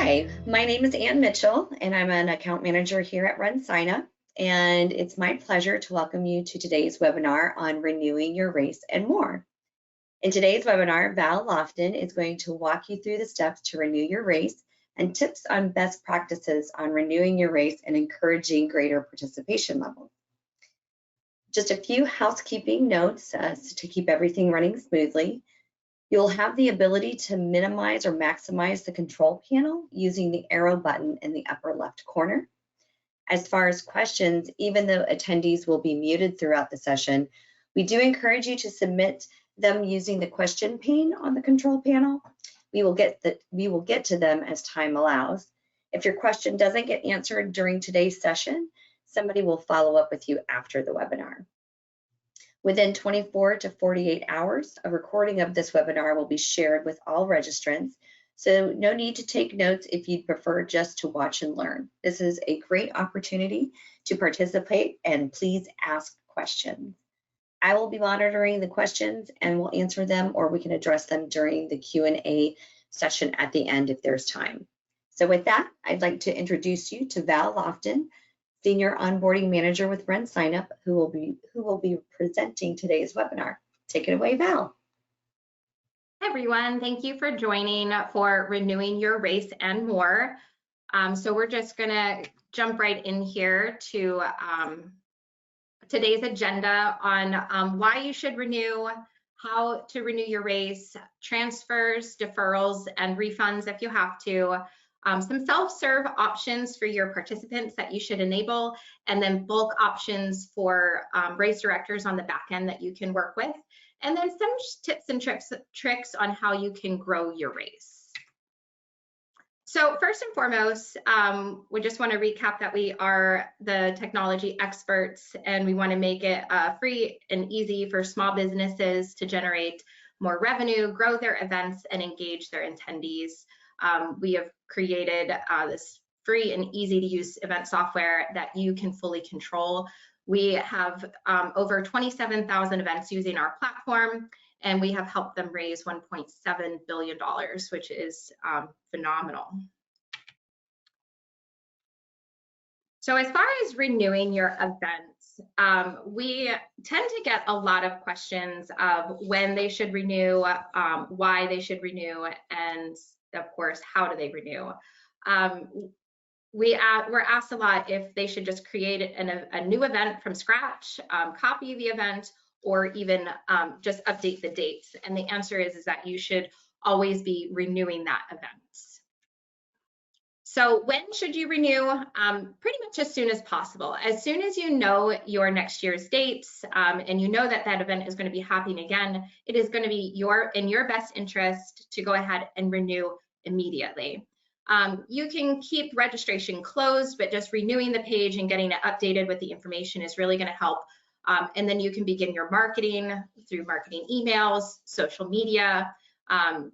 Hi, my name is Ann Mitchell, and I'm an account manager here at RunSignup. And it's my pleasure to welcome you to today's webinar on renewing your race and more. In today's webinar, Val Lofton is going to walk you through the steps to renew your race and tips on best practices on renewing your race and encouraging greater participation levels. Just a few housekeeping notes to keep everything running smoothly. You'll have the ability to minimize or maximize the control panel using the arrow button in the upper left corner. As far as questions, even though attendees will be muted throughout the session, we do encourage you to submit them using the question pane on the control panel. We will get to them as time allows. If your question doesn't get answered during today's session, somebody will follow up with you after the webinar. Within 24 to 48 hours, a recording of this webinar will be shared with all registrants, so no need to take notes if you'd prefer just to watch and learn. This is a great opportunity to participate, and please ask questions. I will be monitoring the questions and will answer them, or we can address them during the Q&A session at the end if there's time. So with that, I'd like to introduce you to Val Lofton, Senior Onboarding Manager with RunSignup, who will be presenting today's webinar. Take it away, Val. Hi, everyone. Thank you for joining for Renewing Your Race and More. So we're just going to jump right in here to today's agenda on why you should renew, how to renew your race, transfers, deferrals, and refunds if you have to. Some self-serve options for your participants that you should enable, and then bulk options for race directors on the back end that you can work with, and then some tips and tricks on how you can grow your race. So first and foremost, we just want to recap that we are the technology experts, and we want to make it free and easy for small businesses to generate more revenue, grow their events, and engage their attendees. We have created this free and easy to use event software that you can fully control. We have over 27,000 events using our platform, and we have helped them raise $1.7 billion, which is phenomenal. So as far as renewing your events, we tend to get a lot of questions of when they should renew, why they should renew, and of course, how do they renew? We're asked a lot if they should just create a new event from scratch, copy the event, or even just update the dates. And the answer is that you should always be renewing that event. So when should you renew? Pretty much as soon as possible. As soon as you know your next year's dates and you know that that event is going to be happening again, it is going to be in your best interest to go ahead and renew immediately. You can keep registration closed, but just renewing the page and getting it updated with the information is really going to help. And then you can begin your marketing through marketing emails, social media,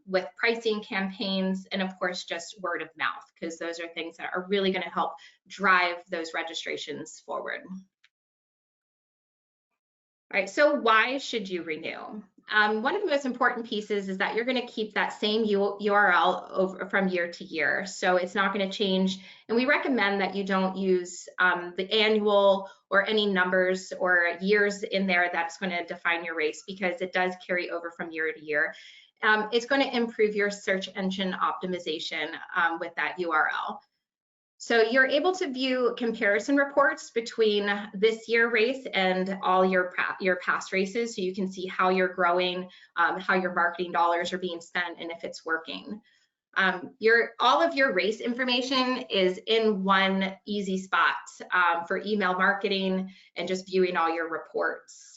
with pricing campaigns, and of course just word of mouth, because those are things that are really going to help drive those registrations forward. All right, so why should you renew? One of the most important pieces is that you're going to keep that same URL over from year to year, so it's not going to change. And we recommend that you don't use the annual or any numbers or years in there that's going to define your race, because it does carry over from year to year. It's going to improve your search engine optimization with that URL. So you're able to view comparison reports between this year race and all your past races, so you can see how you're growing, how your marketing dollars are being spent, and if it's working. All of your race information is in one easy spot for email marketing and just viewing all your reports.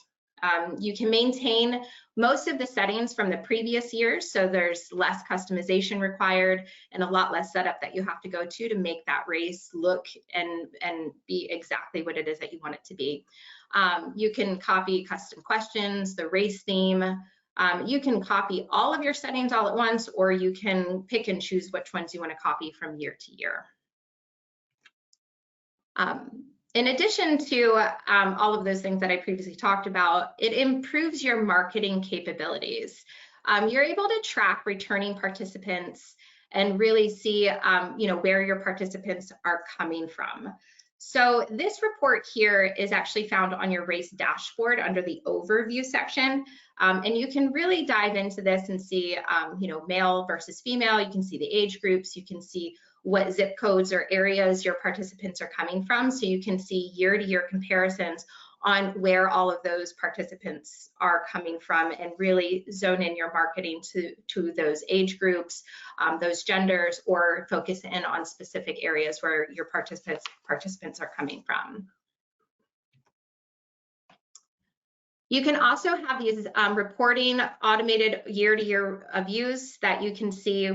You can maintain most of the settings from the previous years, so there's less customization required and a lot less setup that you have to go to make that race look and be exactly what it is that you want it to be. You can copy custom questions, the race theme. You can copy all of your settings all at once, or you can pick and choose which ones you want to copy from year to year. In addition to all of those things that I previously talked about, it improves your marketing capabilities. You're able to track returning participants and really see, where your participants are coming from. So this report here is actually found on your race dashboard under the overview section. And you can really dive into this and see, male versus female. You can see the age groups. You can see what zip codes or areas your participants are coming from. So you can see year-to-year comparisons on where all of those participants are coming from, and really zone in your marketing to those age groups, those genders, or focus in on specific areas where your participants are coming from. You can also have these reporting automated year-to-year views that you can see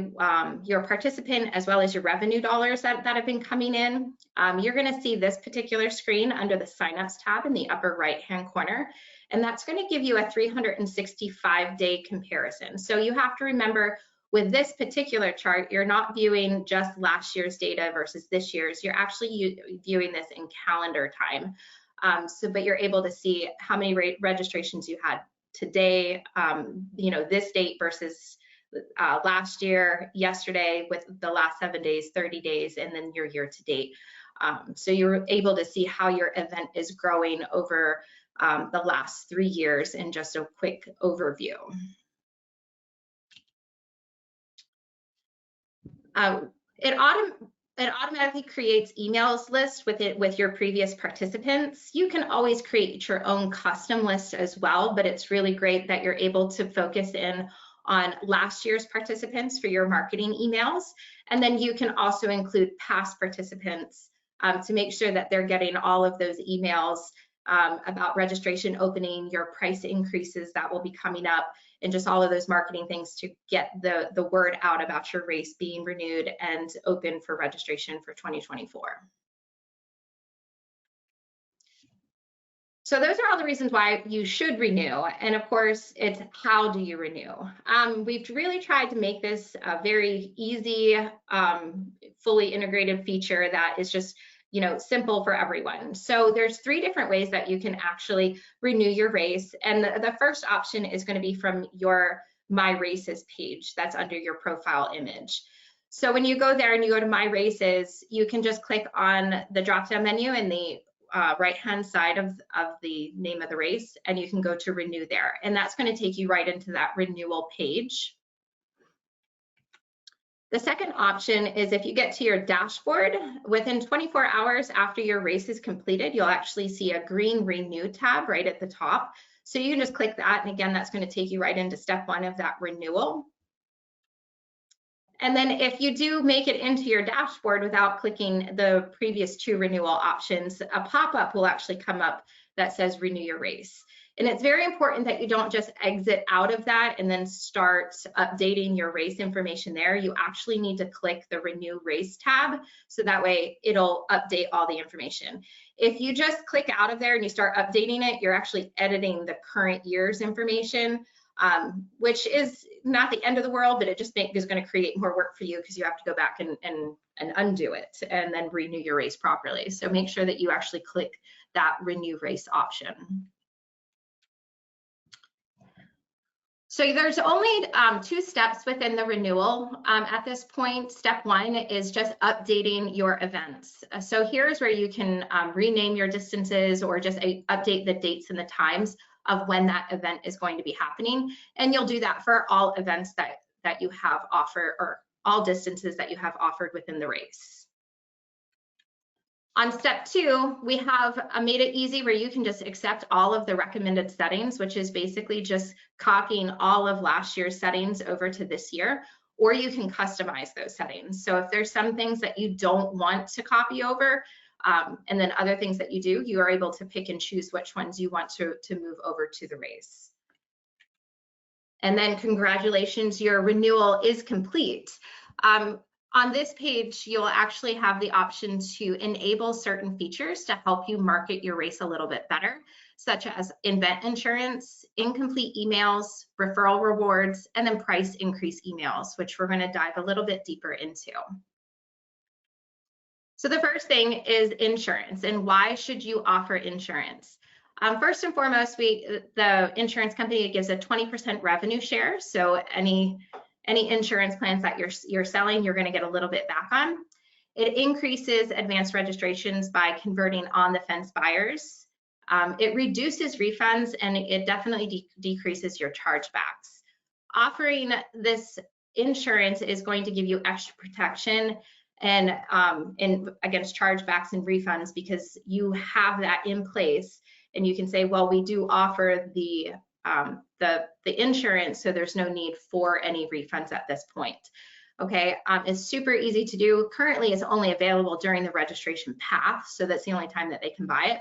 your participant as well as your revenue dollars that have been coming in. You're going to see this particular screen under the signups tab in the upper right-hand corner, and that's going to give you a 365-day comparison. So you have to remember, with this particular chart, you're not viewing just last year's data versus this year's. You're actually viewing this in calendar time. But you're able to see how many registrations you had today, this date versus last year, yesterday, with the last 7 days, 30 days, and then your year to date. So you're able to see how your event is growing over the last 3 years in just a quick overview. It automatically creates emails list with your previous participants. You can always create your own custom list as well, but it's really great that you're able to focus in on last year's participants for your marketing emails. And then you can also include past participants to make sure that they're getting all of those emails about registration opening, your price increases that will be coming up, and just all of those marketing things to get the word out about your race being renewed and open for registration for 2024. So those are all the reasons why you should renew. And of course, it's how do you renew? We've really tried to make this a very easy, fully integrated feature that is just simple for everyone. So there's 3 different ways that you can actually renew your race. And the first option is going to be from your My Races page that's under your profile image. So when you go there and you go to My Races, you can just click on the drop-down menu in the right-hand side of the name of the race, and you can go to renew there. And that's going to take you right into that renewal page. The second option is if you get to your dashboard, within 24 hours after your race is completed, you'll actually see a green Renew tab right at the top. So you can just click that, and again, that's going to take you right into step 1 of that renewal. And then if you do make it into your dashboard without clicking the previous 2 renewal options, a pop-up will actually come up that says Renew Your Race. And it's very important that you don't just exit out of that and then start updating your race information there. You actually need to click the Renew Race tab, so that way it'll update all the information. If you just click out of there and you start updating it, you're actually editing the current year's information, which is not the end of the world, but it just is going to create more work for you because you have to go back and undo it and then renew your race properly. So make sure that you actually click that Renew Race option. So there's only 2 steps within the renewal at this point. Step 1 is just updating your events. So here's where you can rename your distances or just update the dates and the times of when that event is going to be happening. And you'll do that for all events that you have offered, or all distances that you have offered within the race. On step 2, we have made it easy where you can just accept all of the recommended settings, which is basically just copying all of last year's settings over to this year, or you can customize those settings. So if there's some things that you don't want to copy over, and then other things that you do, you are able to pick and choose which ones you want to move over to the race. And then congratulations, your renewal is complete. On this page, you'll actually have the option to enable certain features to help you market your race a little bit better, such as event insurance, incomplete emails, referral rewards, and then price increase emails, which we're going to dive a little bit deeper into. So the first thing is insurance, and why should you offer insurance? First and foremost, the insurance company gives a 20% revenue share. So any any insurance plans that you're selling, you're going to get a little bit back on. It increases advanced registrations by converting on-the-fence buyers. It reduces refunds, and it definitely decreases your chargebacks. Offering this insurance is going to give you extra protection and against chargebacks and refunds, because you have that in place, and you can say, well, we do offer the insurance, so there's no need for any refunds at this point. Okay, it's super easy to do. Currently, it's only available during the registration path, so that's the only time that they can buy it.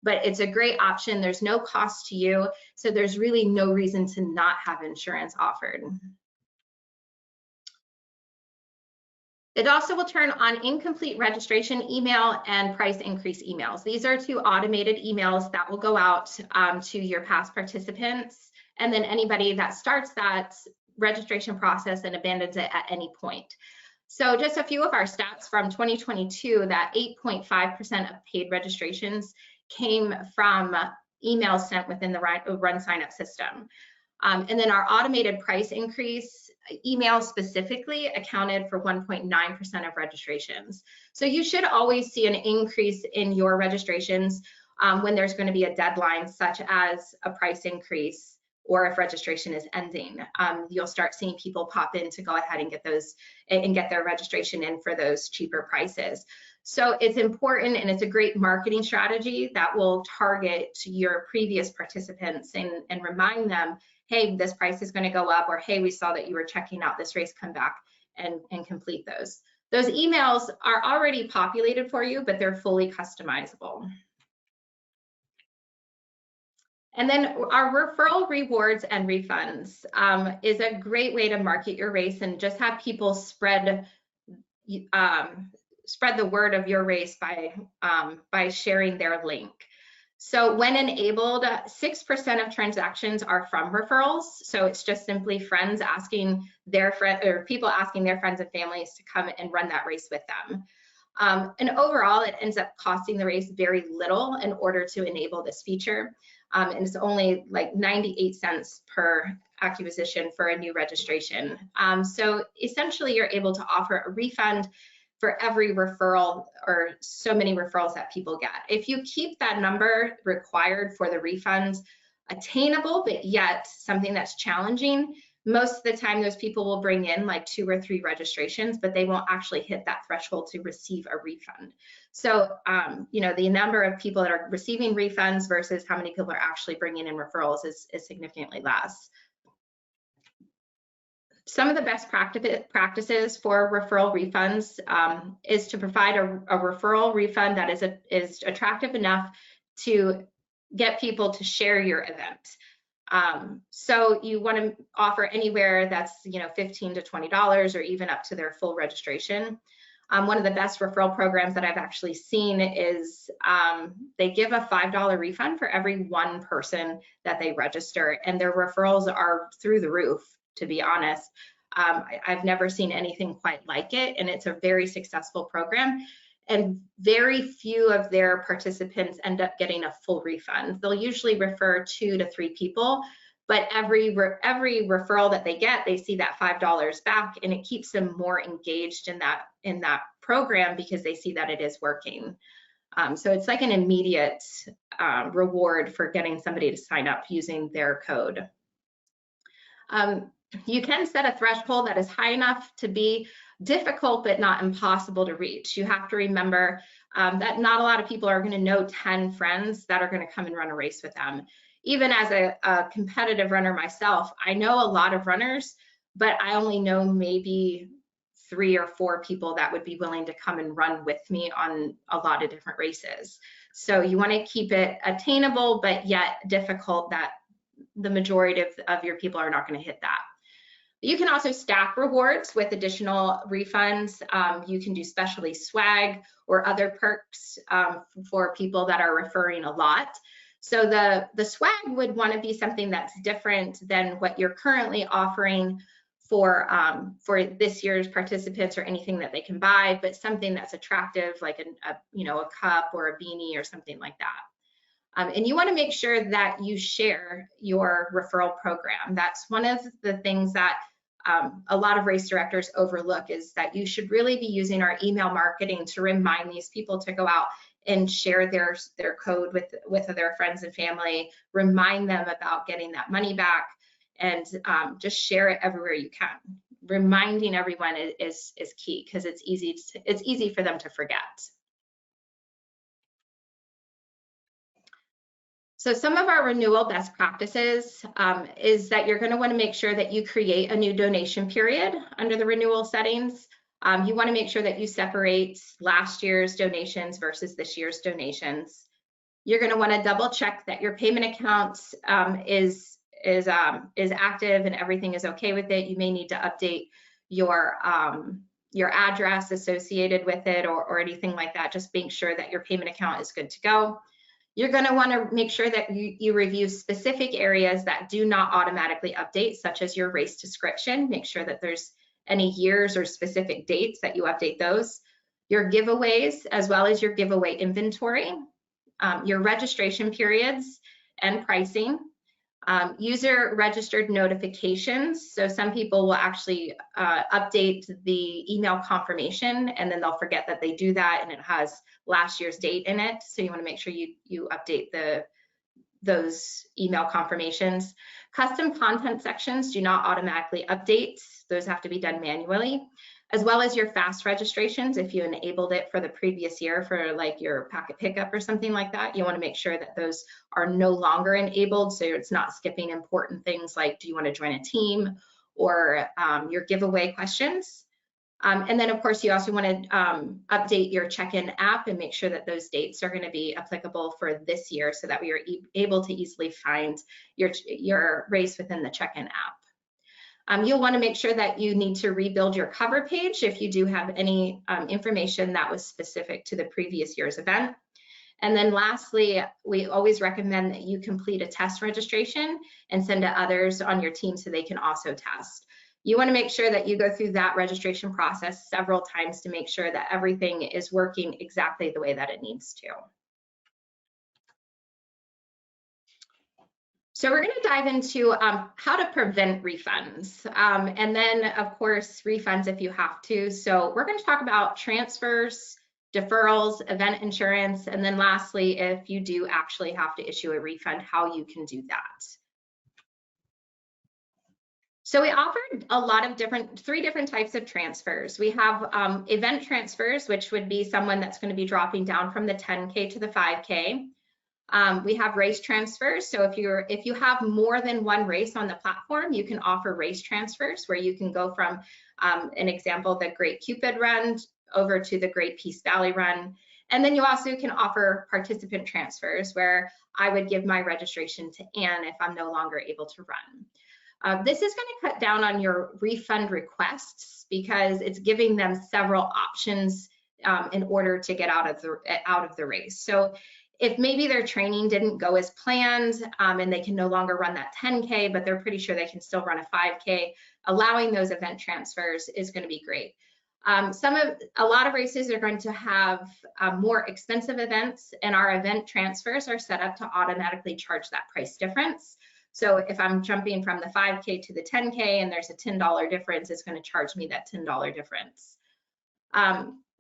But it's a great option. There's no cost to you, so there's really no reason to not have insurance offered. It also will turn on incomplete registration email and price increase emails. These are 2 automated emails that will go out to your past participants, and then anybody that starts that registration process and abandons it at any point. So just a few of our stats from 2022, that 8.5% of paid registrations came from emails sent within the RunSignup system. And then our automated price increase email specifically accounted for 1.9% of registrations. So you should always see an increase in your registrations when there's going to be a deadline, such as a price increase, or if registration is ending. You'll start seeing people pop in to go ahead and get those and get their registration in for those cheaper prices. So it's important, and it's a great marketing strategy that will target your previous participants and remind them, hey, this price is going to go up, or hey, we saw that you were checking out this race, come back and complete those. Those emails are already populated for you, but they're fully customizable. And then our referral rewards and refunds is a great way to market your race and just have people spread the word of your race by sharing their link. So when enabled, 6% of transactions are from referrals. So it's just simply friends asking their people asking their friends and families to come and run that race with them. And overall, it ends up costing the race very little in order to enable this feature. And it's only like 98 cents per acquisition for a new registration. So essentially, you're able to offer a refund for every referral, or so many referrals that people get. If you keep that number required for the refunds attainable, but yet something that's challenging, most of the time those people will bring in like 2 or 3 registrations, but they won't actually hit that threshold to receive a refund. So, you know, the number of people that are receiving refunds versus how many people are actually bringing in referrals is significantly less. Some of the best practices for referral refunds is to provide a referral refund that is attractive enough to get people to share your event. So you want to offer anywhere that's, you know, $15 to $20 or even up to their full registration. One of the best referral programs that I've actually seen is they give a $5 refund for every 1 person that they register, and their referrals are through the roof, to be honest. I've never seen anything quite like it, and it's a very successful program. And very few of their participants end up getting a full refund. They'll usually refer 2 to 3 people, but every referral that they get, they see that $5 back, and it keeps them more engaged in that program because they see that it is working. So it's like an immediate reward for getting somebody to sign up using their code. You can set a threshold that is high enough to be difficult but not impossible to reach. You have to remember that not a lot of people are going to know 10 friends that are going to come and run a race with them. Even as a competitive runner myself, I know a lot of runners, but I only know maybe 3 or 4 people that would be willing to come and run with me on a lot of different races. So you want to keep it attainable, but yet difficult that the majority of your people are not going to hit that. You can also stack rewards with additional refunds. You can do specialty swag or other perks for people that are referring a lot. So the swag would want to be something that's different than what you're currently offering for this year's participants, or anything that they can buy, but something that's attractive, like a cup or a beanie or something like that. And you want to make sure that you share your referral program. That's one of the things that a lot of race directors overlook is that you should really be using our email marketing to remind these people to go out and share their code with their friends and family, remind them about getting that money back, and just share it everywhere you can. Reminding everyone is key, because it's easy for them to forget. So some of our renewal best practices is that you're going to want to make sure that you create a new donation period under the renewal settings. You want to make sure that you separate last year's donations versus this year's donations. You're going to want to double check that your payment account is active and everything is okay with it. You may need to update your address associated with it or anything like that. Just make sure that your payment account is good to go. You're going to want to make sure that you review specific areas that do not automatically update, such as your race description. Make sure that there's any years or specific dates that you update those. Your giveaways, as well as your giveaway inventory, your registration periods and pricing, user registered notifications. So some people will actually update the email confirmation and then they'll forget that they do that and it has last year's date in it. So you want to make sure you update those email confirmations. Custom content sections do not automatically update. Those have to be done manually, as well as your fast registrations. If you enabled it for the previous year for like your packet pickup or something like that, you want to make sure that those are no longer enabled, so it's not skipping important things like, do you want to join a team, or your giveaway questions. And then of course you also want to update your check-in app and make sure that those dates are going to be applicable for this year, so that we are able to easily find your race within the check-in app. You'll want to make sure that you need to rebuild your cover page if you do have any information that was specific to the previous year's event. And then lastly, we always recommend that you complete a test registration and send to others on your team so they can also test. You want to make sure that you go through that registration process several times to make sure that everything is working exactly the way that it needs to. So we're going to dive into how to prevent refunds, and then of course refunds if you have to. So we're going to talk about transfers, deferrals, event insurance, and then lastly, if you do actually have to issue a refund, how you can do that. So we offered a lot of three different types of transfers. We have event transfers, which would be someone that's going to be dropping down from the 10K to the 5K. We have race transfers. So if you have more than one race on the platform, you can offer race transfers where you can go from an example, the Great Cupid Run over to the Great Peace Valley Run. And then you also can offer participant transfers where I would give my registration to Anne if I'm no longer able to run. This is going to cut down on your refund requests because it's giving them several options in order to get out of the race. So if maybe their training didn't go as planned and they can no longer run that 10K, but they're pretty sure they can still run a 5K, allowing those event transfers is going to be great. A lot of races are going to have more expensive events, and our event transfers are set up to automatically charge that price difference. So if I'm jumping from the 5K to the 10K and there's a $10 difference, it's going to charge me that $10 difference.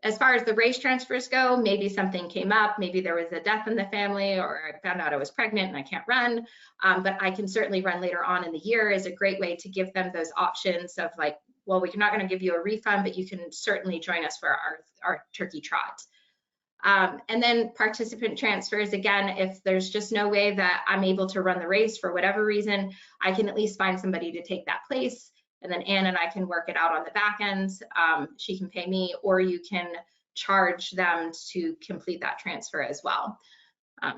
As far as the race transfers go, maybe something came up, maybe there was a death in the family, or I found out I was pregnant and I can't run, but I can certainly run later on in the year is a great way to give them those options of like, well, we're not going to give you a refund, but you can certainly join us for our turkey trot. And then participant transfers, again, if there's just no way that I'm able to run the race for whatever reason, I can at least find somebody to take that place. And then Anne and I can work it out on the back end. She can pay me, or you can charge them to complete that transfer as well.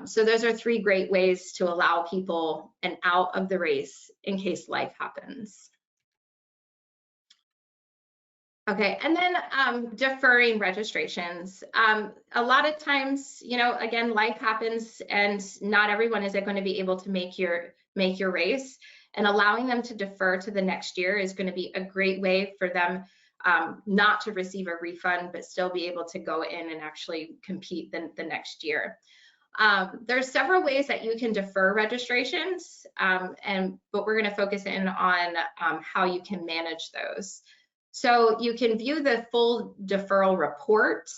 So those are three great ways to allow people an out of the race in case life happens. Okay, and then deferring registrations. A lot of times, you know, again, life happens and not everyone is going to be able to make your race, and allowing them to defer to the next year is going to be a great way for them not to receive a refund, but still be able to go in and actually compete the next year. There's several ways that you can defer registrations, but we're going to focus in on how you can manage those. So you can view the full deferral report,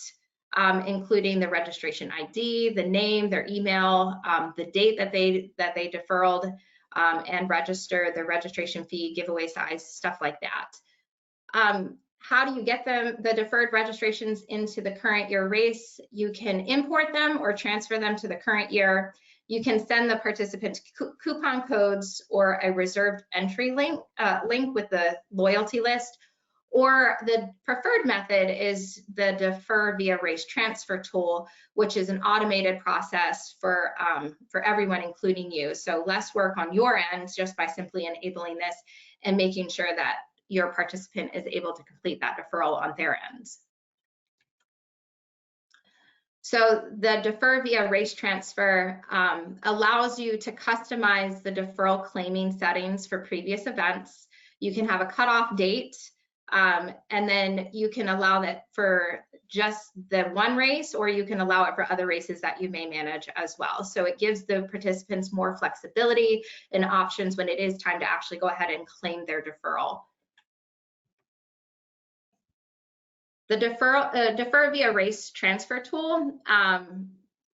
including the registration ID, the name, their email, the date that they deferred, and register, the registration fee, giveaway size, stuff like that. How do you get the deferred registrations into the current year race? You can import them or transfer them to the current year. You can send the participants coupon codes or a reserved entry link with the loyalty list. Or the preferred method is the defer via race transfer tool, which is an automated process for everyone, including you. So less work on your end just by simply enabling this and making sure that your participant is able to complete that deferral on their ends. So the defer via race transfer allows you to customize the deferral claiming settings for previous events. You can have a cutoff date, and then you can allow that for just the one race, or you can allow it for other races that you may manage as well. So it gives the participants more flexibility and options when it is time to actually go ahead and claim their deferral. The defer via race transfer tool,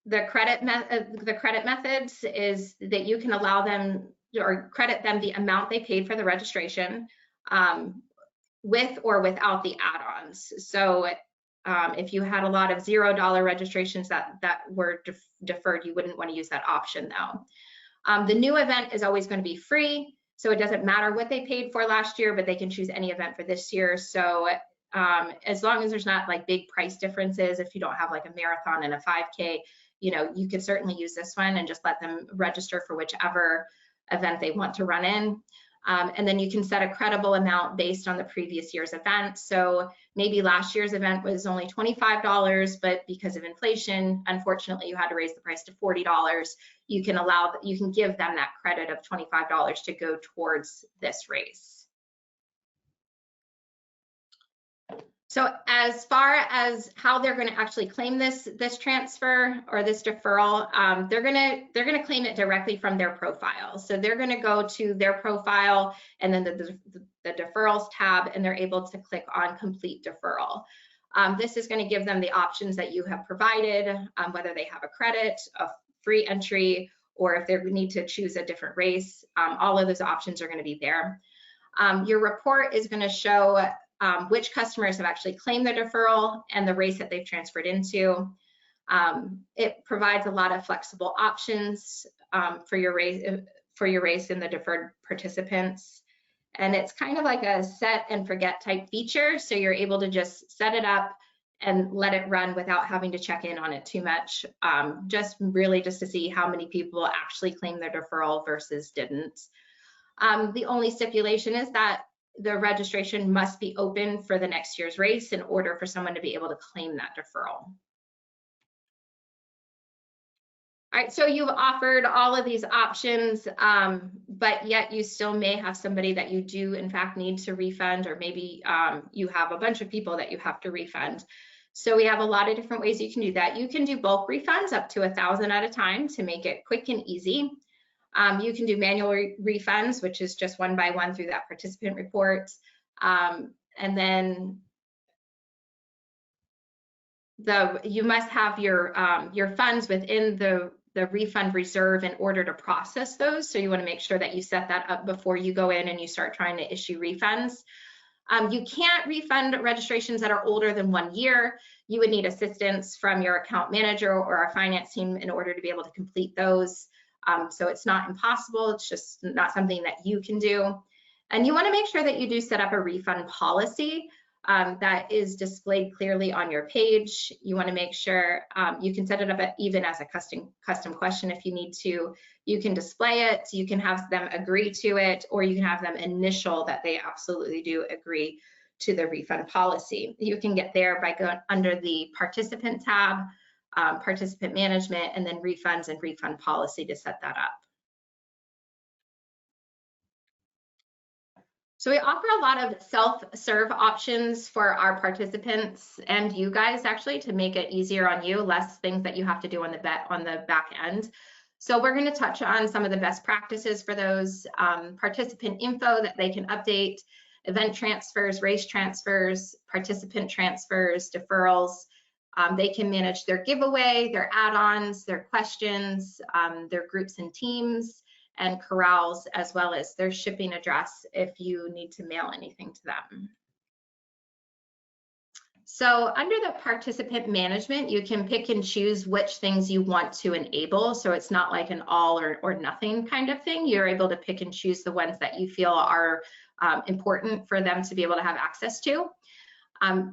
the credit methods is that you can allow them or credit them the amount they paid for the registration with or without the add-ons. So if you had a lot of $0 registrations that were deferred, you wouldn't want to use that option though. The new event is always going to be free, so it doesn't matter what they paid for last year, but they can choose any event for this year. So as long as there's not like big price differences, if you don't have like a marathon and a 5K, you know, you could certainly use this one and just let them register for whichever event they want to run in. And then you can set a credible amount based on the previous year's event. So maybe last year's event was only $25, but because of inflation, unfortunately, you had to raise the price to $40. You can give them that credit of $25 to go towards this race. So as far as how they're going to actually claim this transfer or this deferral, they're going to claim it directly from their profile. So they're going to go to their profile and then the deferrals tab, and they're able to click on complete deferral. This is going to give them the options that you have provided, whether they have a credit, a free entry, or if they need to choose a different race. All of those options are going to be there. Your report is going to show which customers have actually claimed their deferral and the race that they've transferred into. It provides a lot of flexible options for your race and the deferred participants. And it's kind of like a set and forget type feature. So you're able to just set it up and let it run without having to check in on it too much, just to see how many people actually claimed their deferral versus didn't. The only stipulation is that the registration must be open for the next year's race in order for someone to be able to claim that deferral. All right, so you've offered all of these options, but yet you still may have somebody that you do in fact need to refund, or maybe you have a bunch of people that you have to refund. So we have a lot of different ways you can do that. You can do bulk refunds up to 1,000 at a time to make it quick and easy. You can do manual refunds, which is just one by one through that participant report. And then you must have your funds within the refund reserve in order to process those. So you want to make sure that you set that up before you go in and you start trying to issue refunds. You can't refund registrations that are older than 1 year. You would need assistance from your account manager or our finance team in order to be able to complete those. So it's not impossible, it's just not something that you can do. And you want to make sure that you do set up a refund policy that is displayed clearly on your page. You want to make sure you can set it up even as a custom question if you need to. You can display it, you can have them agree to it, or you can have them initial that they absolutely do agree to the refund policy. You can get there by going under the participant tab, participant management, and then refunds and refund policy to set that up. So we offer a lot of self-serve options for our participants and you guys actually to make it easier on you, less things that you have to do on the back end. So we're going to touch on some of the best practices for those, participant info that they can update, event transfers, race transfers, participant transfers, deferrals. They can manage their giveaway, their add-ons, their questions, their groups and teams, and corrals, as well as their shipping address if you need to mail anything to them. So under the participant management, you can pick and choose which things you want to enable. So it's not like an all or nothing kind of thing. You're able to pick and choose the ones that you feel are important for them to be able to have access to.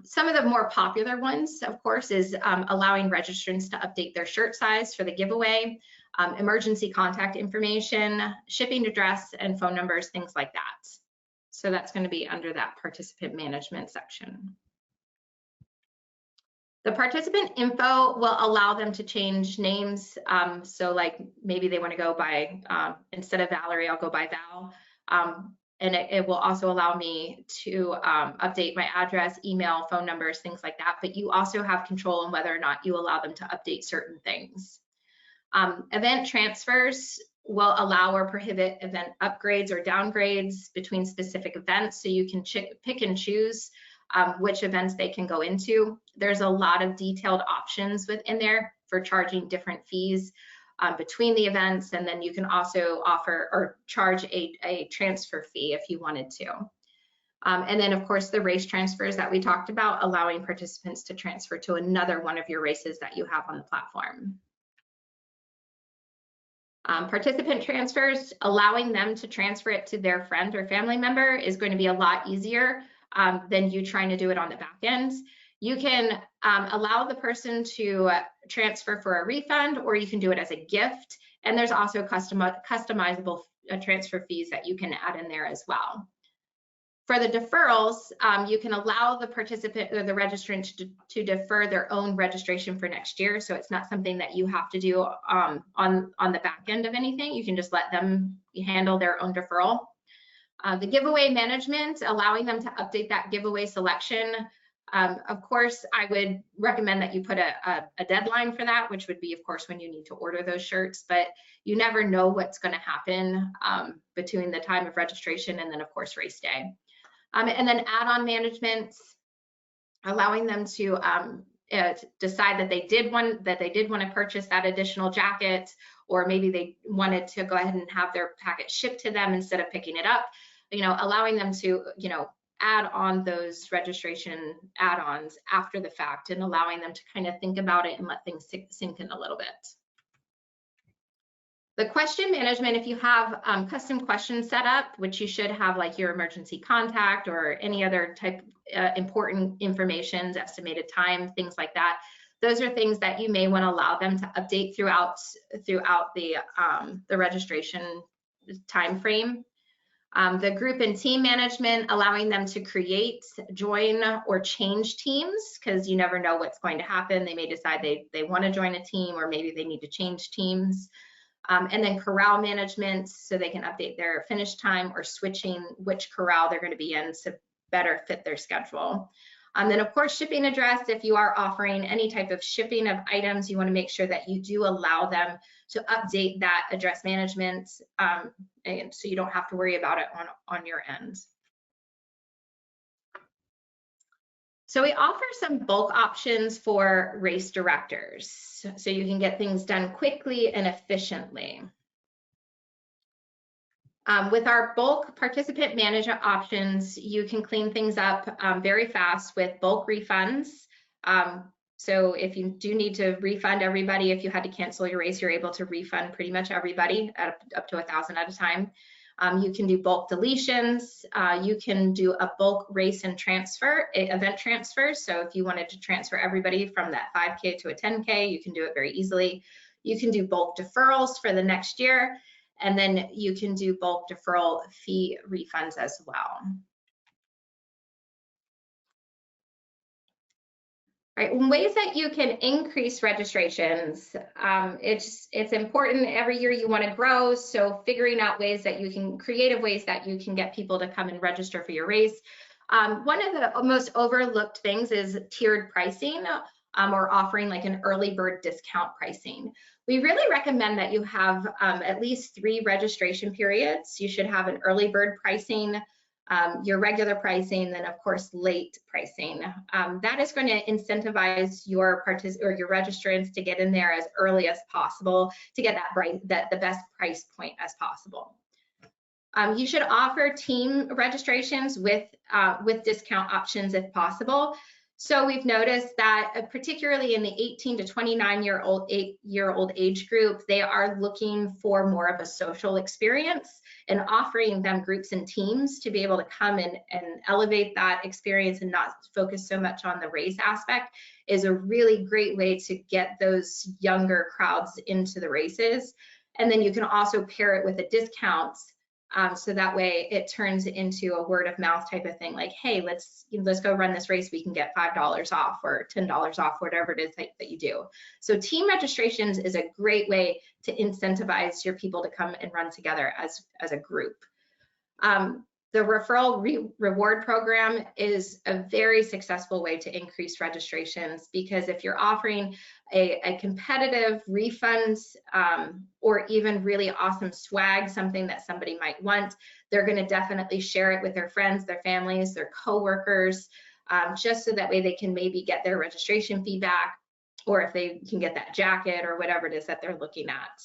Some of the more popular ones, of course, is allowing registrants to update their shirt size for the giveaway, emergency contact information, shipping address, and phone numbers, things like that. So that's going to be under that participant management section. The participant info will allow them to change names. So like maybe they want to go by, instead of Valerie, I'll go by Val. And it will also allow me to update my address, email, phone numbers, things like that. But you also have control on whether or not you allow them to update certain things. Event transfers will allow or prohibit event upgrades or downgrades between specific events. So you can pick and choose which events they can go into. There's a lot of detailed options within there for charging different fees between the events, and then you can also offer or charge a transfer fee if you wanted to. And then of course the race transfers that we talked about, allowing participants to transfer to another one of your races that you have on the platform. Participant transfers, allowing them to transfer it to their friend or family member is going to be a lot easier than you trying to do it on the back end. You can allow the person to transfer for a refund, or you can do it as a gift. And there's also customizable transfer fees that you can add in there as well. For the deferrals, you can allow the participant or the registrant to defer their own registration for next year. So it's not something that you have to do on the back end of anything. You can just let them handle their own deferral. The giveaway management, allowing them to update that giveaway selection. Of course, I would recommend that you put a deadline for that, which would be, of course, when you need to order those shirts, but you never know what's going to happen between the time of registration and then, of course, race day. And then add-on management, allowing them to decide that they did want to purchase that additional jacket, or maybe they wanted to go ahead and have their packet shipped to them instead of picking it up. You know, allowing them to, you know, add on those registration add-ons after the fact, and allowing them to kind of think about it and let things sink in a little bit. The question management, if you have custom questions set up, which you should have, like your emergency contact or any other type important information, estimated time, things like that, those are things that you may want to allow them to update throughout the registration time frame. The group and team management, allowing them to create, join, or change teams, because you never know what's going to happen. They may decide they want to join a team, or maybe they need to change teams. And then corral management, so they can update their finish time or switching which corral they're going to be in to better fit their schedule. Then of course, shipping address, if you are offering any type of shipping of items, you want to make sure that you do allow them to update that address management, and so you don't have to worry about it on your end. So we offer some bulk options for race directors, so you can get things done quickly and efficiently. With our bulk participant management options, you can clean things up very fast with bulk refunds. So if you do need to refund everybody, if you had to cancel your race, you're able to refund pretty much everybody up to 1,000 at a time. You can do bulk deletions. You can do a bulk race and transfer, event transfers. So if you wanted to transfer everybody from that 5K to a 10K, you can do it very easily. You can do bulk deferrals for the next year, and then you can do bulk deferral fee refunds as well. Right, in ways that you can increase registrations, it's important. Every year you want to grow, so figuring out ways that you can, creative ways that you can get people to come and register for your race. One of the most overlooked things is tiered pricing, or offering like an early bird discount pricing. We really recommend that you have at least 3 registration periods. You should have an early bird pricing, your regular pricing, then of course late pricing. That is going to incentivize your registrants to get in there as early as possible to get the best price point as possible. You should offer team registrations with discount options if possible. So we've noticed that particularly in the 18 to 29-year-old age group, they are looking for more of a social experience, and offering them groups and teams to be able to come and elevate that experience and not focus so much on the race aspect is a really great way to get those younger crowds into the races. And then you can also pair it with a discount. So that way it turns into a word of mouth type of thing, like, hey, let's go run this race. We can get $5 off or $10 off, whatever it is that you do. So team registrations is a great way to incentivize your people to come and run together as a group. The referral reward program is a very successful way to increase registrations, because if you're offering a competitive refunds or even really awesome swag, something that somebody might want, they're going to definitely share it with their friends, their families, their coworkers, just so that way they can maybe get their registration feedback, or if they can get that jacket or whatever it is that they're looking at.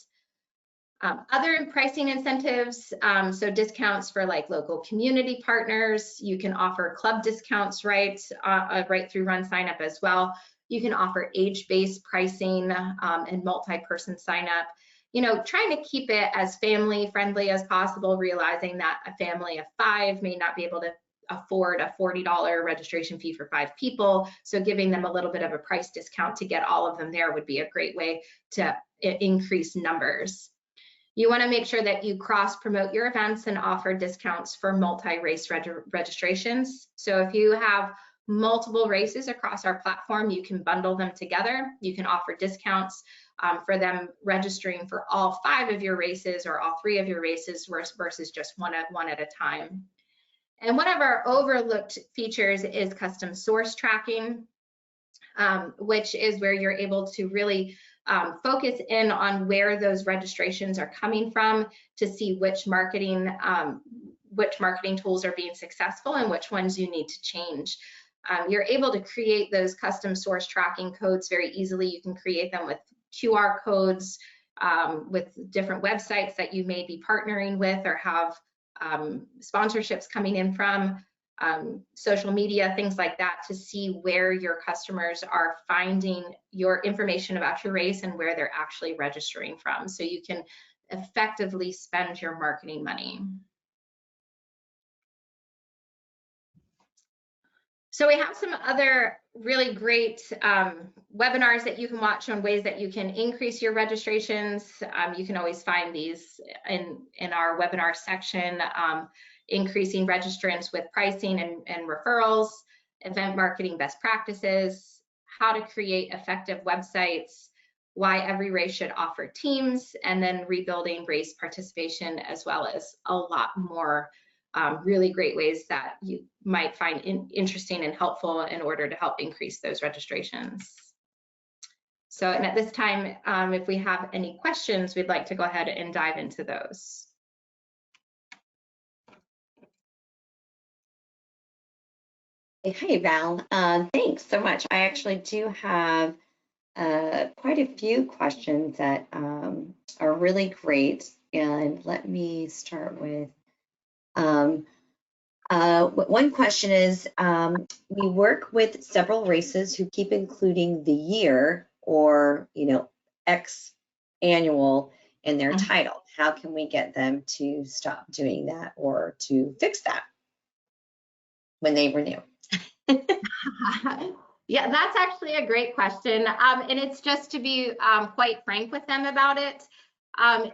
Other pricing incentives, so discounts for like local community partners. You can offer club discounts right through RunSignup as well. You can offer age-based pricing and multi-person sign up. You know, trying to keep it as family friendly as possible, realizing that a family of 5 may not be able to afford a $40 registration fee for 5 people. So giving them a little bit of a price discount to get all of them there would be a great way to increase numbers. You want to make sure that you cross-promote your events and offer discounts for multi-race registrations. So if you have multiple races across our platform, you can bundle them together. You can offer discounts for them registering for all 5 of your races or all 3 of your races versus just one at a time. And one of our overlooked features is custom source tracking, which is where you're able to really focus in on where those registrations are coming from to see which marketing tools are being successful and which ones you need to change. You're able to create those custom source tracking codes very easily. You can create them with QR codes, with different websites that you may be partnering with or have sponsorships coming in from. Social media, things like that, to see where your customers are finding your information about your race and where they're actually registering from, so you can effectively spend your marketing money. So we have some other really great webinars that you can watch on ways that you can increase your registrations. You can always find these in our webinar section. Increasing registrants with pricing and referrals, event marketing best practices, how to create effective websites, why every race should offer teams, and then rebuilding race participation, as well as a lot more really great ways that you might find interesting and helpful in order to help increase those registrations. So, and at this time, if we have any questions, we'd like to go ahead and dive into those. Hey, Val, thanks so much. I actually do have quite a few questions that are really great. And let me start with one question is, we work with several races who keep including the year or, X annual in their title. How can we get them to stop doing that or to fix that when they renew? Yeah, that's actually a great question. And it's just to be quite frank with them about it.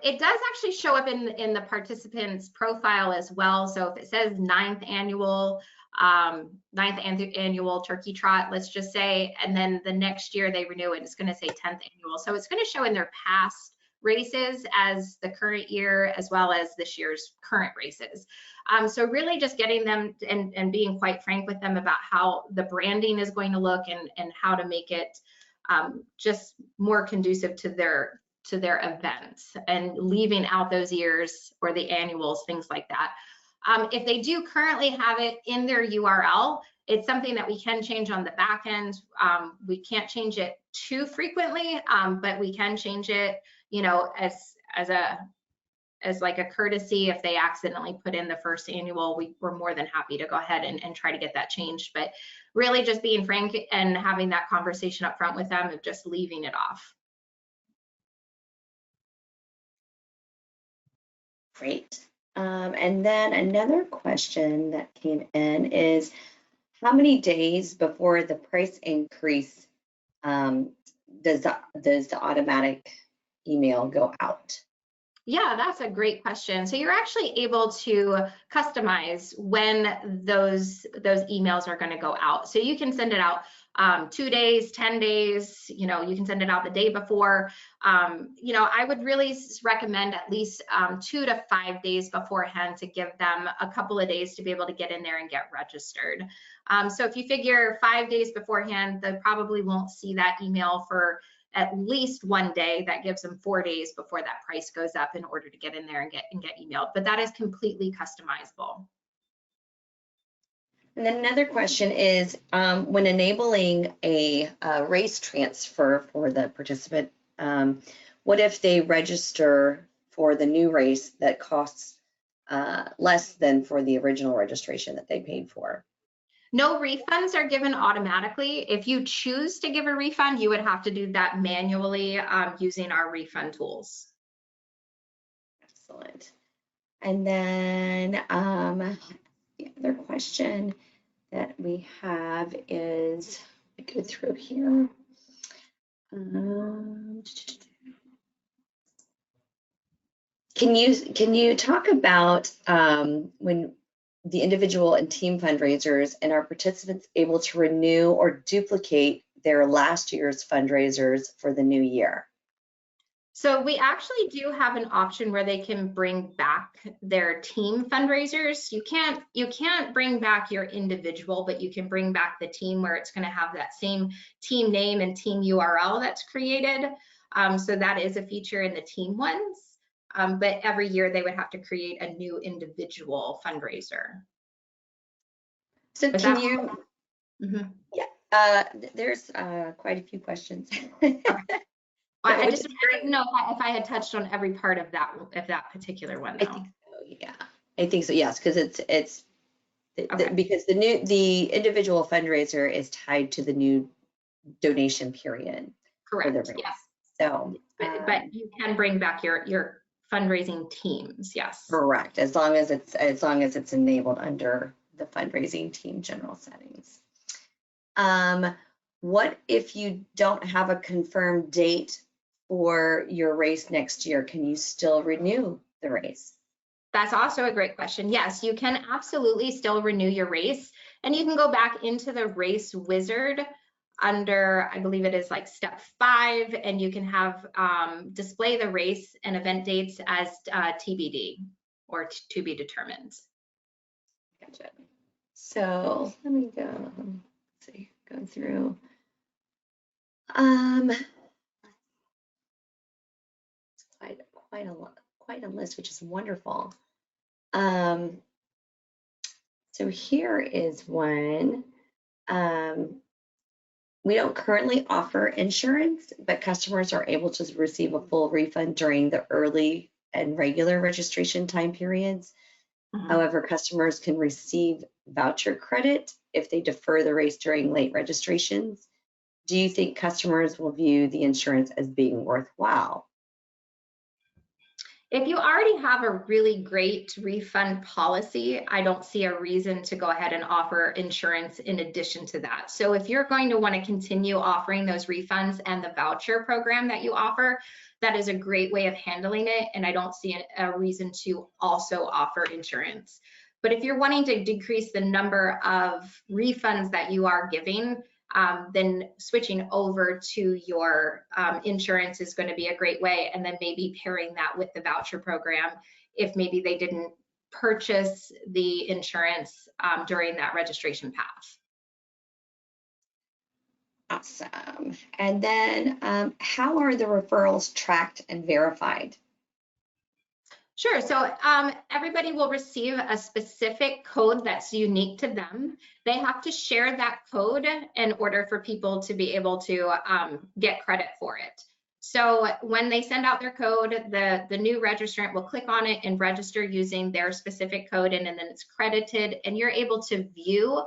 It does actually show up in the participant's profile as well. So if it says 9th annual, ninth annual turkey trot, let's just say, and then the next year they renew it, it's going to say 10th annual. So it's going to show in their past races as the current year, as well as this year's current races. So really just getting them and being quite frank with them about how the branding is going to look and how to make it just more conducive to their events, and leaving out those years or the annuals, things like that. If they do currently have it in their URL, it's something that we can change on the back end. We can't change it too frequently, but we can change it, you know, as like a courtesy. If they accidentally put in the first annual, we're more than happy to go ahead and try to get that changed. But really just being frank and having that conversation up front with them of just leaving it off. Great. And then another question that came in is, how many days before the price increase does the automatic email go out? Yeah, that's a great question. So you're actually able to customize when those emails are going to go out. So you can send it out 2 days, 10 days, you know, you can send it out the day before. You know, I would really recommend at least 2 to 5 days beforehand to give them a couple of days to be able to get in there and get registered. So if you figure 5 days beforehand, they probably won't see that email for at least 1 day. That gives them 4 days before that price goes up in order to get in there and get emailed. But that is completely customizable. And then another question is, when enabling a race transfer for the participant, what if they register for the new race that costs less than for the original registration that they paid for? No refunds are given automatically. If you choose to give a refund, you would have to do that manually using our refund tools. Excellent. And then the other question that we have is, I go through here. Can you talk about when the individual and team fundraisers, and are participants able to renew or duplicate their last year's fundraisers for the new year? So we actually do have an option where they can bring back their team fundraisers. You can't bring back your individual, but you can bring back the team, where it's going to have that same team name and team URL that's created. So that is a feature in the team ones. But every year they would have to create a new individual fundraiser. So Was can that- you? Mhm. Yeah, there's quite a few questions. Okay. I didn't know if I had touched on every part of that particular one, though. I think so, yeah. I think so, yes, because it's Okay. because the individual fundraiser is tied to the new donation period. Correct. For the race. Yes. So, but you can bring back your fundraising teams. Yes. correct, as long as it's enabled under the fundraising team general settings. What if you don't have a confirmed date for your race next year? Can you still renew the race? That's also a great question. Yes, you can absolutely still renew your race, and you can go back into the race wizard under, I believe it is like step 5, and you can have display the race and event dates as TBD, or to be determined. Gotcha. So let me go. Let's see, going through. It's quite a list, which is wonderful. So here is one. We don't currently offer insurance, but customers are able to receive a full refund during the early and regular registration time periods. However, customers can receive voucher credit if they defer the race during late registrations. Do you think customers will view the insurance as being worthwhile? If you already have a really great refund policy, I don't see a reason to go ahead and offer insurance in addition to that. So if you're going to want to continue offering those refunds and the voucher program that you offer, that is a great way of handling it, and I don't see a reason to also offer insurance. But if you're wanting to decrease the number of refunds that you are giving, then switching over to your insurance is going to be a great way. And then maybe pairing that with the voucher program if maybe they didn't purchase the insurance during that registration path. Awesome. And then how are the referrals tracked and verified? Sure. So everybody will receive a specific code that's unique to them. They have to share that code in order for people to be able to get credit for it. So when they send out their code, the new registrant will click on it and register using their specific code, and then it's credited, and you're able to view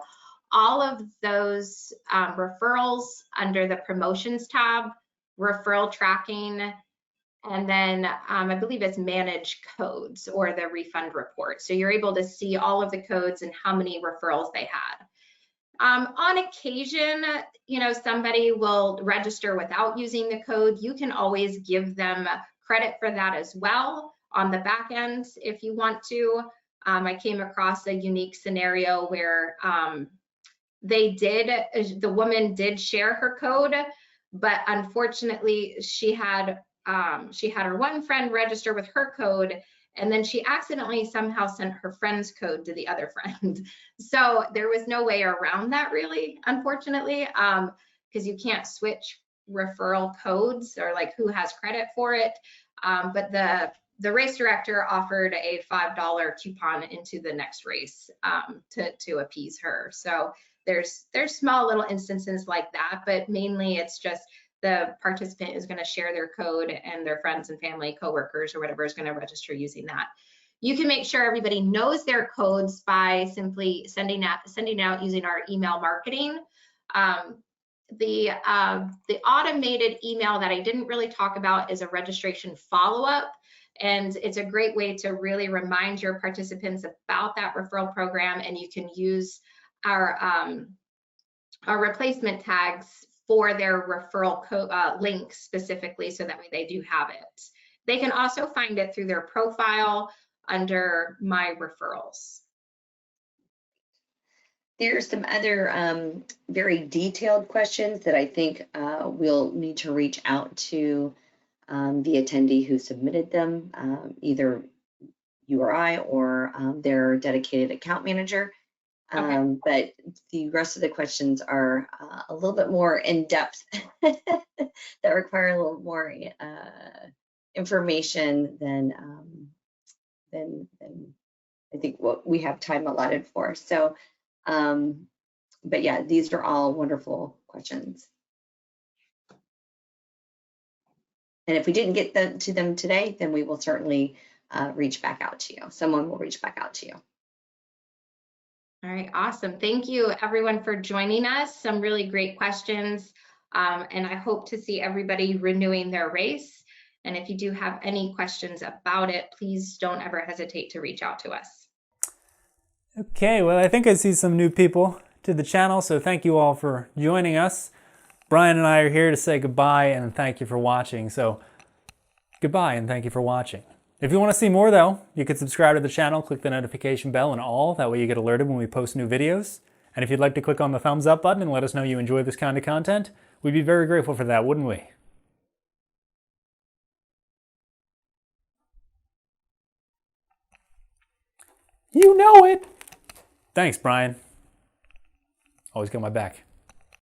all of those referrals under the promotions tab, referral tracking, and then I believe it's manage codes or the refund report. So you're able to see all of the codes and how many referrals they had. On occasion, somebody will register without using the code. You can always give them credit for that as well on the back end if you want to. I came across a unique scenario where the woman did share her code, but unfortunately she had her one friend register with her code, and then she accidentally somehow sent her friend's code to the other friend. So there was no way around that really, unfortunately, because you can't switch referral codes or like who has credit for it. But the race director offered a $5 coupon into the next race to appease her. So there's small little instances like that, but mainly it's just the participant is going to share their code and their friends and family, coworkers, or whatever is going to register using that. You can make sure everybody knows their codes by simply sending out using our email marketing. The automated email that I didn't really talk about is a registration follow-up. And it's a great way to really remind your participants about that referral program. And you can use our replacement tags for their referral links specifically, so that way they do have it. They can also find it through their profile under My Referrals. There's some other very detailed questions that I think we'll need to reach out to the attendee who submitted them, either you or I or their dedicated account manager. Okay. But the rest of the questions are a little bit more in depth that require a little more information than I think what we have time allotted for. So, but yeah, these are all wonderful questions. And if we didn't get to them today, then we will certainly reach back out to you. Someone will reach back out to you. All right, awesome. Thank you everyone for joining us. Some really great questions. And I hope to see everybody renewing their race. And if you do have any questions about it, please don't ever hesitate to reach out to us. Okay, well, I think I see some new people to the channel, so thank you all for joining us. Brian and I are here to say goodbye and thank you for watching. So goodbye and thank you for watching. If you want to see more though, you can subscribe to the channel, click the notification bell and all, that way you get alerted when we post new videos. And if you'd like to click on the thumbs up button and let us know you enjoy this kind of content, we'd be very grateful for that, wouldn't we? You know it! Thanks, Brian. Always got my back.